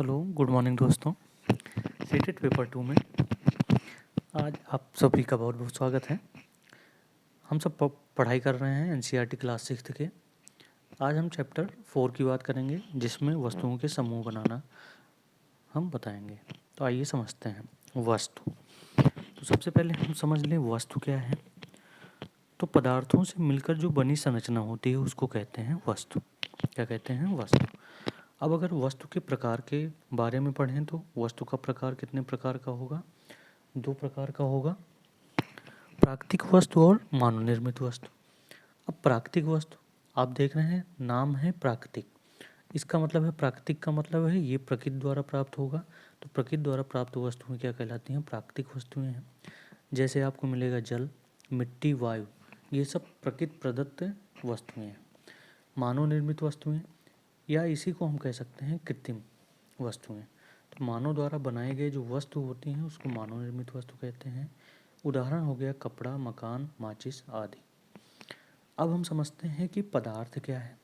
Hello, good morning दोस्तों। CTET paper 2 में आज आप सभी का बहुत बहुत स्वागत है। हम सब पढ़ाई कर रहे हैं एनसीईआरटी क्लास 6 के। आज हम चैप्टर 4 की बात करेंगे, जिसमें वस्तुओं के समूह बनाना हम बताएंगे। तो आइए समझते हैं वस्तु। तो सबसे पहले हम समझ लें वस्तु क्या है। तो पदार्थों से मिलकर जो बनी संरचना होती है उसको कहते हैं वस्तु। क्या कहते हैं? वस्तु। अब अगर वस्तु के प्रकार के बारे में पढ़ें तो वस्तु का प्रकार कितने प्रकार का होगा? 2 प्रकार का होगा, प्राकृतिक वस्तु और मानव निर्मित वस्तु। अब प्राकृतिक वस्तु आप देख रहे हैं, नाम है प्राकृतिक। इसका मतलब है, प्राकृतिक का मतलब है ये प्रकृति द्वारा प्राप्त होगा। तो प्रकृति द्वारा प्राप्त वस्तुएं क्या कहलाती हैं? प्राकृतिक वस्तुएं हैं। जैसे आपको मिलेगा जल, मिट्टी, वायु, ये सब प्रकृति प्रदत्त वस्तुएं हैं। मानव निर्मित वस्तुएं, या इसी को हम कह सकते हैं कृत्रिम वस्तुएं। तो मानव द्वारा बनाए गए जो वस्तु होती हैं उसको मानव निर्मित वस्तु कहते हैं। उदाहरण हो गया कपड़ा, मकान, माचिस आदि। अब हम समझते हैं कि पदार्थ क्या है।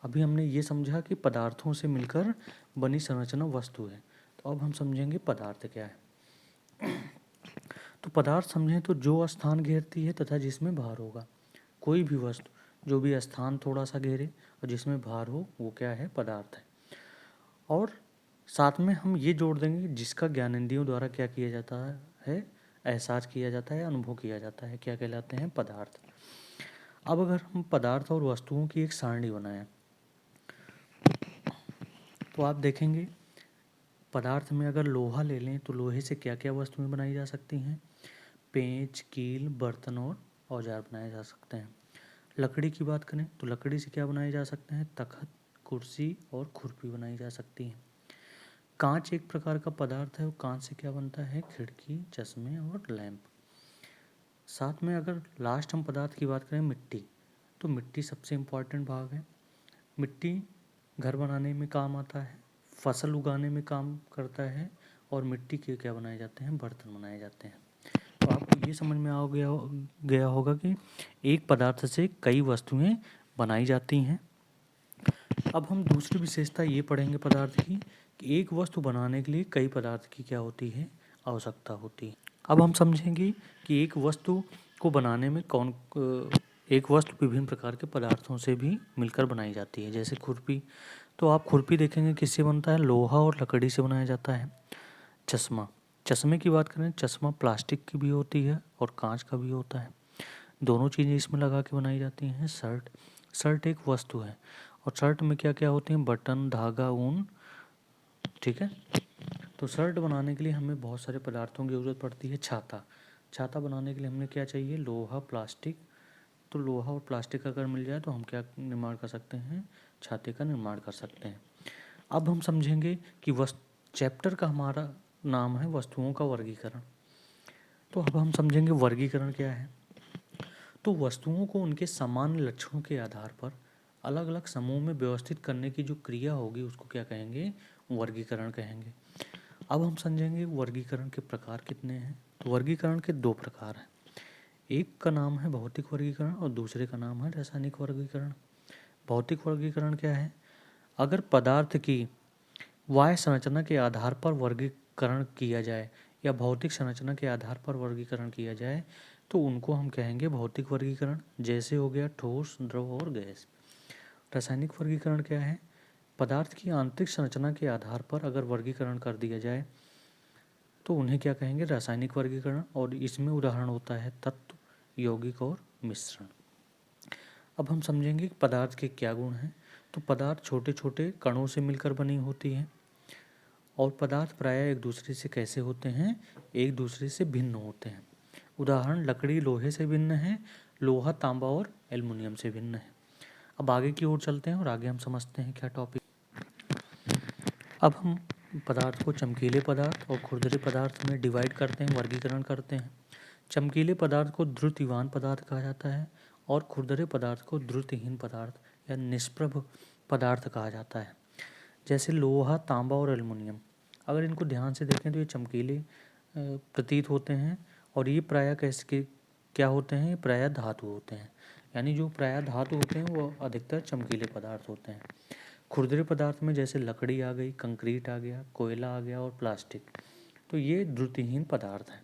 अभी हमने ये समझा कि पदार्थों से मिलकर बनी संरचना वस्तु है। तो अब हम समझेंगे पदार्थ क्या है। तो पदार्थ समझें तो जो स्थान घेरती है तथा जिसमें भार होगा। कोई भी वस्तु जो भी स्थान थोड़ा सा घेरे और जिसमें भार हो वो क्या है? पदार्थ है। और साथ में हम ये जोड़ देंगे जिसका ज्ञानेंद्रियों द्वारा क्या किया जाता है? एहसास किया जाता है, अनुभव किया जाता है। क्या कहलाते हैं? पदार्थ। अब अगर हम पदार्थ और वस्तुओं की एक सारणी बनाएं तो आप देखेंगे पदार्थ में अगर लोहा ले लें तो लोहे से क्या क्या वस्तुएं बनाई जा सकती हैं? पेंच, कील, बर्तन और औजार बनाए जा सकते हैं। लकड़ी की बात करें तो लकड़ी से क्या बनाए जा सकते हैं? तख्त, कुर्सी और खुरपी बनाई जा सकती हैं। कांच एक प्रकार का पदार्थ है और कांच से क्या बनता है? खिड़की, चश्मे और लैंप। साथ में अगर लास्ट हम पदार्थ की बात करें मिट्टी, तो मिट्टी सबसे इम्पॉर्टेंट भाग है। मिट्टी घर बनाने में काम आता है, फसल उगाने में काम करता है और मिट्टी के क्या बनाए जाते हैं? बर्तन बनाए जाते हैं। तो आपको ये समझ में गया होगा कि एक पदार्थ से कई वस्तुएं बनाई जाती हैं। अब हम दूसरी विशेषता ये पढ़ेंगे पदार्थ की कि एक वस्तु बनाने के लिए कई पदार्थ की क्या होती है? आवश्यकता होती है। अब हम समझेंगे कि एक वस्तु को बनाने में एक वस्तु विभिन्न प्रकार के पदार्थों से भी मिलकर बनाई जाती है। जैसे खुरपी, तो आप खुरपी देखेंगे किससे बनता है? लोहा और लकड़ी से बनाया जाता है। चश्मा, चश्मे की बात करें, चश्मा प्लास्टिक की भी होती है और कांच का भी होता है। दोनों चीज़ें इसमें लगा के बनाई जाती हैं। शर्ट, शर्ट एक वस्तु है और शर्ट में क्या क्या होते हैं? बटन, धागा, ऊन। ठीक है। तो शर्ट बनाने के लिए हमें बहुत सारे पदार्थों की ज़रूरत पड़ती है। छाता, छाता बनाने के लिए हमें क्या चाहिए? लोहा, प्लास्टिक। तो लोहा और प्लास्टिक अगर मिल जाए तो हम क्या निर्माण कर सकते हैं? छाते का निर्माण कर सकते हैं। अब हम समझेंगे कि चैप्टर का हमारा नाम है वस्तुओं का वर्गीकरण। तो अब हम समझेंगे वर्गीकरण क्या है। तो वस्तुओं को उनके सामान्य लक्षणों के आधार पर अलग अलग समूह में व्यवस्थित करने की जो क्रिया होगी उसको क्या कहेंगे? वर्गीकरण कहेंगे। अब हम समझेंगे वर्गीकरण के प्रकार कितने हैं। तो वर्गीकरण के 2 प्रकार हैं। एक का नाम है भौतिक वर्गीकरण और दूसरे का नाम है रासायनिक वर्गीकरण। भौतिक वर्गीकरण क्या है? अगर पदार्थ की बाह्य संरचना के आधार पर वर्गीकरण किया जाए या भौतिक संरचना के आधार पर वर्गीकरण किया जाए तो उनको हम कहेंगे भौतिक वर्गीकरण। जैसे हो गया ठोस, द्रव और गैस। रासायनिक वर्गीकरण क्या है? पदार्थ की आंतरिक संरचना के आधार पर अगर वर्गीकरण कर दिया जाए तो उन्हें क्या कहेंगे? रासायनिक वर्गीकरण। और इसमें उदाहरण होता है तत्व, यौगिक और मिश्रण। अब हम समझेंगे कि पदार्थ के क्या गुण हैं। तो पदार्थ छोटे छोटे कणों से मिलकर बनी होती है और पदार्थ प्रायः एक दूसरे से कैसे होते हैं? एक दूसरे से भिन्न होते हैं। उदाहरण लकड़ी लोहे से भिन्न है, लोहा तांबा और एल्युमिनियम से भिन्न है। अब आगे की ओर चलते हैं और आगे हम समझते हैं क्या टॉपिक। अब हम पदार्थ को चमकीले पदार्थ और खुरदरे पदार्थ में डिवाइड करते हैं, वर्गीकरण करते हैं। चमकीले पदार्थ को द्रुतिवान पदार्थ कहा जाता है और खुरदरे पदार्थ को द्रुतिहीन पदार्थ या निष्प्रभ पदार्थ कहा जाता है। जैसे लोहा, तांबा और एल्युमिनियम, अगर इनको ध्यान से देखें तो ये चमकीले प्रतीत होते हैं और ये प्रायः कैसे क्या होते हैं? ये प्रायः धातु होते हैं। यानी जो प्रायः धातु होते हैं वो अधिकतर चमकीले पदार्थ होते हैं। खुरदरे पदार्थ में जैसे लकड़ी आ गई, कंक्रीट आ गया, कोयला आ गया और प्लास्टिक, तो ये द्रुतिहीन पदार्थ हैं।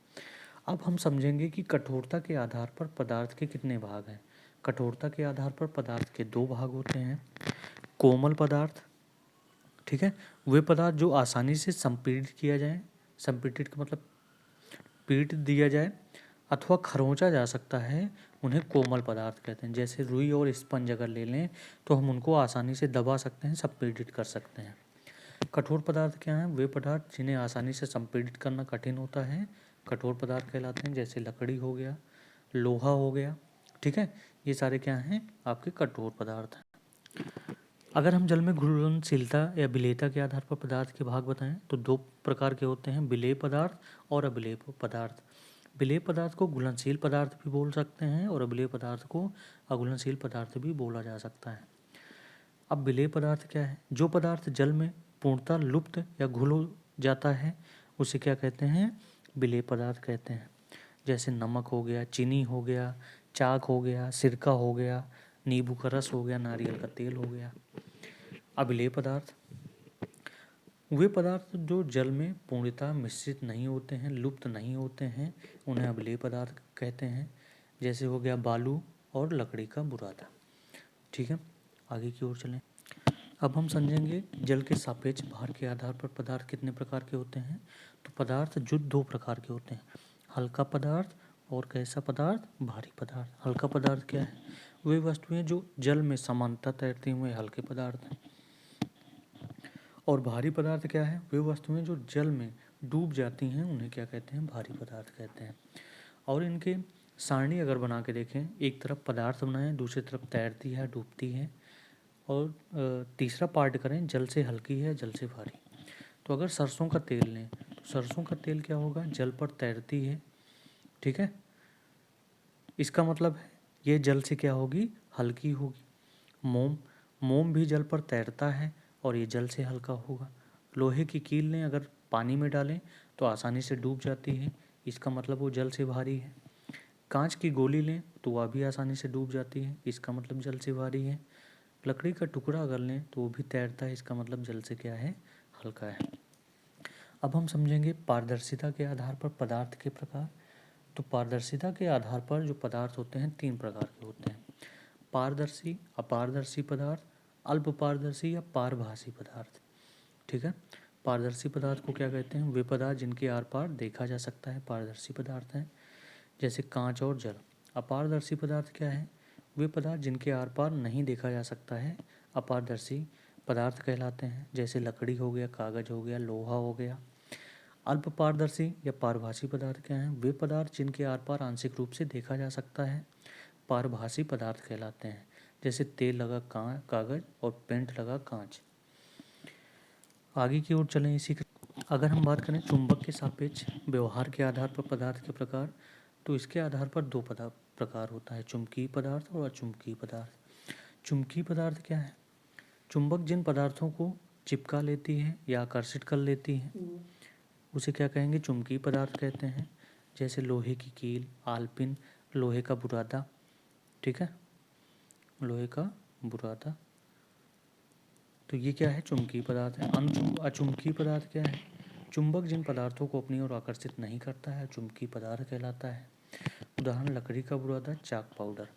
अब हम समझेंगे कि कठोरता के आधार पर पदार्थ के कितने भाग हैं। कठोरता के आधार पर पदार्थ के दो भाग होते हैं। कोमल पदार्थ, ठीक है, वे पदार्थ जो आसानी से संपीड़ित किया जाए, संपीड़ित का मतलब पीट दिया जाए अथवा खरोंचा जा सकता है, उन्हें कोमल पदार्थ कहते हैं। जैसे रुई और स्पंज अगर ले लें तो हम उनको आसानी से दबा सकते हैं, संपीड़ित कर सकते हैं। कठोर पदार्थ क्या हैं? वे पदार्थ जिन्हें आसानी से संपीड़ित करना कठिन होता है, कठोर पदार्थ कहलाते हैं। जैसे लकड़ी हो गया, लोहा हो गया, ठीक है, ये सारे क्या हैं? आपके कठोर पदार्थ हैं। अगर हम जल में घुलनशीलता या विलेयता के आधार पर पदार्थ के भाग बताएं तो दो प्रकार के होते हैं, विलेय पदार्थ और अविलेय पदार्थ। विलेय पदार्थ को घुलनशील पदार्थ भी बोल सकते हैं और अविलेय पदार्थ को अघुलनशील पदार्थ भी बोला जा सकता है। अब विलेय पदार्थ क्या है? जो पदार्थ जल में पूर्णतः लुप्त या घुल हो जाता है उसे क्या कहते हैं? विलेय पदार्थ कहते हैं। जैसे नमक हो गया, चीनी हो गया, चाक हो गया, सिरका हो गया, नींबू का रस हो गया, नारियल का तेल हो गया। अविलेय पदार्थ वे पदार्थ जो जल में पूर्णतः मिश्रित नहीं होते हैं, लुप्त नहीं होते हैं, उन्हें अविलेय पदार्थ कहते हैं। जैसे हो गया बालू और लकड़ी का बुरादा। ठीक है, आगे की ओर चलें। अब हम समझेंगे जल के सापेक्ष भार के आधार पर पदार्थ कितने प्रकार के होते हैं। तो पदार्थ जो दो प्रकार के होते हैं, हल्का पदार्थ और कैसा पदार्थ? भारी पदार्थ। हल्का पदार्थ क्या है? वे वस्तुएं जो जल में समानता तैरती हुए हल्के पदार्थ हैं। और भारी पदार्थ क्या है? वे वस्तुएं जो जल में डूब जाती हैं उन्हें क्या कहते हैं? भारी पदार्थ कहते हैं। और इनके सारणी अगर बना के देखें, एक तरफ पदार्थ बनाएं, दूसरी तरफ तैरती है, डूबती है, और तीसरा पार्ट करें जल से हल्की है, जल से भारी। तो अगर सरसों का तेल लें तो सरसों का तेल क्या होगा? जल पर तैरती है, ठीक है, इसका मतलब है ये जल से क्या होगी? हल्की होगी। मोम भी जल पर तैरता है और ये जल से हल्का होगा। लोहे की कील लें, अगर पानी में डालें तो आसानी से डूब जाती है, इसका मतलब वो जल से भारी है। कांच की गोली लें तो वह भी आसानी से डूब जाती है, इसका मतलब जल से भारी है। लकड़ी का टुकड़ा अगर लें तो वो भी तैरता है, इसका मतलब जल से क्या है? हल्का है। अब हम समझेंगे पारदर्शिता के आधार पर पदार्थ के प्रकार। तो पारदर्शिता के आधार पर जो पदार्थ होते हैं तीन प्रकार के होते हैं, पारदर्शी, अपारदर्शी पदार्थ, अल्प पारदर्शी या पारभासी पदार्थ। ठीक है, पारदर्शी पदार्थ को क्या कहते हैं? वे पदार्थ जिनके आर पार देखा जा सकता है, पारदर्शी पदार्थ हैं। जैसे कांच और जल। अपारदर्शी पदार्थ क्या है? वे पदार्थ जिनके आर पार नहीं देखा जा सकता है, अपारदर्शी पदार्थ कहलाते हैं। जैसे लकड़ी हो गया, कागज हो गया, लोहा हो गया। अल्प पारदर्शी या पारभासी पदार्थ क्या हैं? वे पदार्थ जिनके आर पार आंशिक रूप से देखा जा सकता है, पारभासी पदार्थ कहलाते हैं। जैसे तेल लगा कागज और पेंट लगा कांच। आगे की ओर चलें इसी के। अगर हम बात करें चुंबक के सापेक्ष व्यवहार के आधार पर पदार्थ के प्रकार, तो इसके आधार पर दो प्रकार होता है, चुंबकीय पदार्थ और अचुंबकीय पदार्थ। चुंबकीय पदार्थ क्या है? चुंबक जिन पदार्थों को चिपका लेती है या आकर्षित कर लेती है उसे क्या कहेंगे? चुंबकीय पदार्थ कहते हैं। जैसे लोहे की कील, आलपिन, लोहे का बुरादा, ठीक है, लोहे का बुरादा, तो ये क्या है? चुंबकीय पदार्थ है। अचुंबकीय पदार्थ क्या है? चुंबक जिन पदार्थों को अपनी ओर आकर्षित नहीं करता है, चुंबकीय पदार्थ कहलाता है। उदाहरण लकड़ी का बुरादा, चाक पाउडर।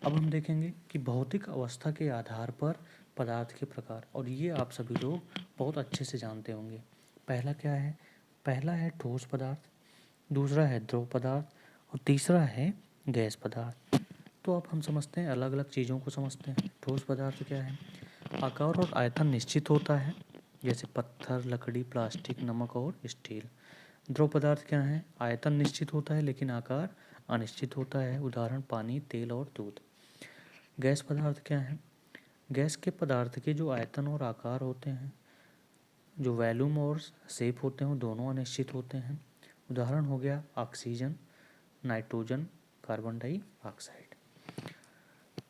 अब हम देखेंगे कि भौतिक अवस्था के आधार पर पदार्थ के प्रकार, और ये आप सभी लोग बहुत अच्छे से जानते होंगे। पहला क्या है? पहला है ठोस पदार्थ, दूसरा है द्रव पदार्थ और तीसरा है गैस पदार्थ। तो अब हम समझते हैं, अलग अलग चीज़ों को समझते हैं। ठोस पदार्थ क्या है? आकार और आयतन निश्चित होता है, जैसे पत्थर, लकड़ी, प्लास्टिक, नमक और स्टील। द्रव पदार्थ क्या है? आयतन निश्चित होता है लेकिन आकार अनिश्चित होता है, उदाहरण पानी, तेल और दूध। गैस पदार्थ क्या है? गैस के पदार्थ के जो आयतन और आकार होते हैं, जो वॉल्यूम और शेप होते हैं, वो दोनों अनिश्चित होते हैं। उदाहरण हो गया ऑक्सीजन, नाइट्रोजन, कार्बन डाइऑक्साइड।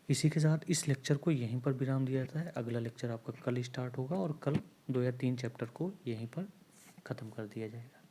इसी के साथ इस लेक्चर को यहीं पर विराम दिया जाता है। अगला लेक्चर आपका कल स्टार्ट होगा और कल 2 या 3 चैप्टर को यहीं पर ख़त्म कर दिया जाएगा।